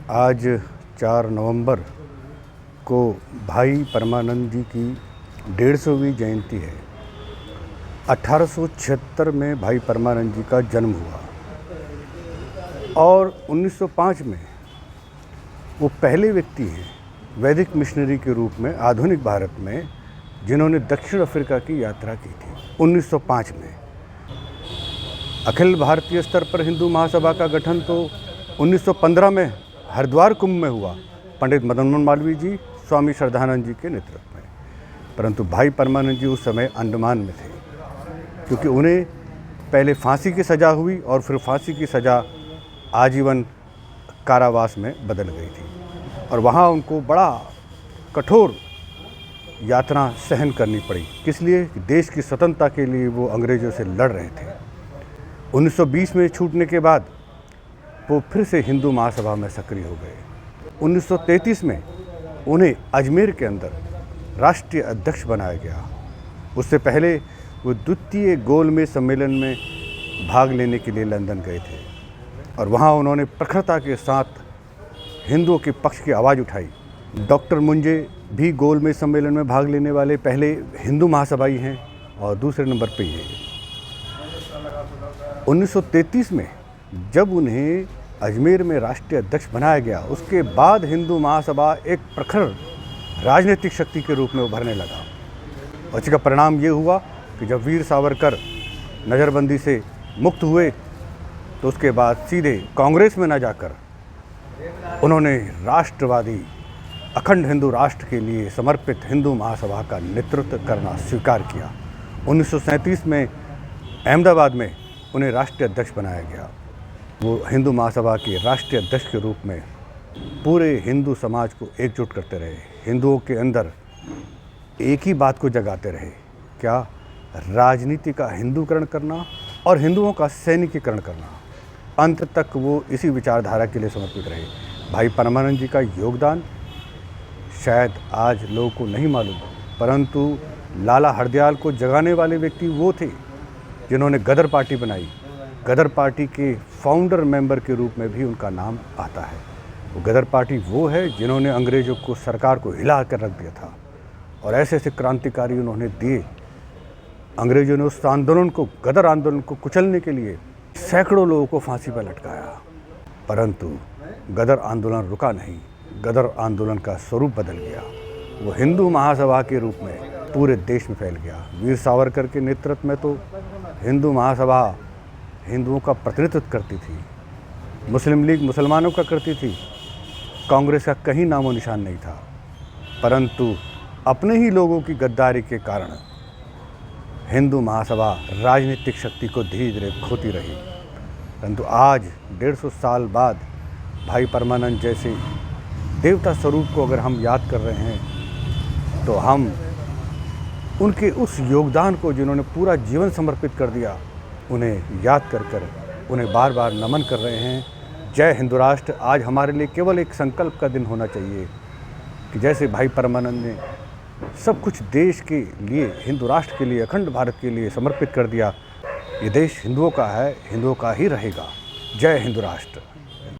आज 4 नवंबर को भाई परमानंद जी की 150वीं जयंती है। 1876 में भाई परमानंद जी का जन्म हुआ और 1905 में वो पहले व्यक्ति हैं वैदिक मिशनरी के रूप में आधुनिक भारत में जिन्होंने दक्षिण अफ्रीका की यात्रा की थी। 1905 में अखिल भारतीय स्तर पर हिंदू महासभा का गठन तो 1915 में हरिद्वार कुंभ में हुआ, पंडित मदन मोहन मालवीय जी, स्वामी श्रद्धानंद जी के नेतृत्व में। परंतु भाई परमानंद जी उस समय अंडमान में थे, क्योंकि उन्हें पहले फांसी की सज़ा हुई और फिर फांसी की सज़ा आजीवन कारावास में बदल गई थी और वहाँ उनको बड़ा कठोर यातना सहन करनी पड़ी। किस लिए? देश की स्वतंत्रता के लिए वो अंग्रेज़ों से लड़ रहे थे। 1920 में छूटने के बाद वो फिर से हिंदू महासभा में सक्रिय हो गए। 1933 में उन्हें अजमेर के अंदर राष्ट्रीय अध्यक्ष बनाया गया। उससे पहले वो द्वितीय गोलमेज सम्मेलन में भाग लेने के लिए लंदन गए थे और वहाँ उन्होंने प्रखरता के साथ हिंदुओं के पक्ष की आवाज़ उठाई। डॉक्टर मुंजे भी गोलमेज सम्मेलन में भाग लेने वाले पहले हिंदू महासभाई हैं और दूसरे नंबर पे ये। 1933 में जब उन्हें अजमेर में राष्ट्रीय अध्यक्ष बनाया गया, उसके बाद हिंदू महासभा एक प्रखर राजनीतिक शक्ति के रूप में उभरने लगा और इसका परिणाम ये हुआ कि जब वीर सावरकर नज़रबंदी से मुक्त हुए तो उसके बाद सीधे कांग्रेस में न जाकर उन्होंने राष्ट्रवादी अखंड हिंदू राष्ट्र के लिए समर्पित हिंदू महासभा का नेतृत्व करना स्वीकार किया। 1937 में अहमदाबाद में उन्हें राष्ट्रीय अध्यक्ष बनाया गया। वो हिंदू महासभा के राष्ट्रीय अध्यक्ष के रूप में पूरे हिंदू समाज को एकजुट करते रहे, हिंदुओं के अंदर एक ही बात को जगाते रहे, क्या? राजनीति का हिंदूकरण करना और हिंदुओं का सैनिकीकरण करना। अंत तक वो इसी विचारधारा के लिए समर्पित रहे। भाई परमानंद जी का योगदान शायद आज लोगों को नहीं मालूम, परंतु लाला हरदयाल को जगाने वाले व्यक्ति वो थे जिन्होंने गदर पार्टी बनाई। गदर पार्टी के फाउंडर मेंबर के रूप में भी उनका नाम आता है। वो गदर पार्टी वो है जिन्होंने अंग्रेज़ों को, सरकार को हिला कर रख दिया था और ऐसे ऐसे क्रांतिकारी उन्होंने दिए। अंग्रेज़ों ने उस आंदोलन को, गदर आंदोलन को कुचलने के लिए सैकड़ों लोगों को फांसी पर लटकाया, परंतु गदर आंदोलन रुका नहीं। गदर आंदोलन का स्वरूप बदल गया। वो हिंदू महासभा के रूप में पूरे देश में फैल गया। वीर सावरकर के नेतृत्व में तो हिंदू महासभा हिंदुओं का प्रतिनिधित्व करती थी, मुस्लिम लीग मुसलमानों का करती थी, कांग्रेस का कहीं नामो निशान नहीं था। परंतु अपने ही लोगों की गद्दारी के कारण हिंदू महासभा राजनीतिक शक्ति को धीरे धीरे खोती रही। परंतु आज 150 साल बाद भाई परमानंद जैसे देवता स्वरूप को अगर हम याद कर रहे हैं तो हम उनके उस योगदान को, जिन्होंने पूरा जीवन समर्पित कर दिया, उन्हें याद कर उन्हें बार बार नमन कर रहे हैं। जय हिंदू राष्ट्र आज हमारे लिए केवल एक संकल्प का दिन होना चाहिए कि जैसे भाई परमानंद ने सब कुछ देश के लिए, हिंदू राष्ट्र के लिए, अखंड भारत के लिए समर्पित कर दिया, ये देश हिंदुओं का है, हिंदुओं का ही रहेगा। जय हिंदू राष्ट्र।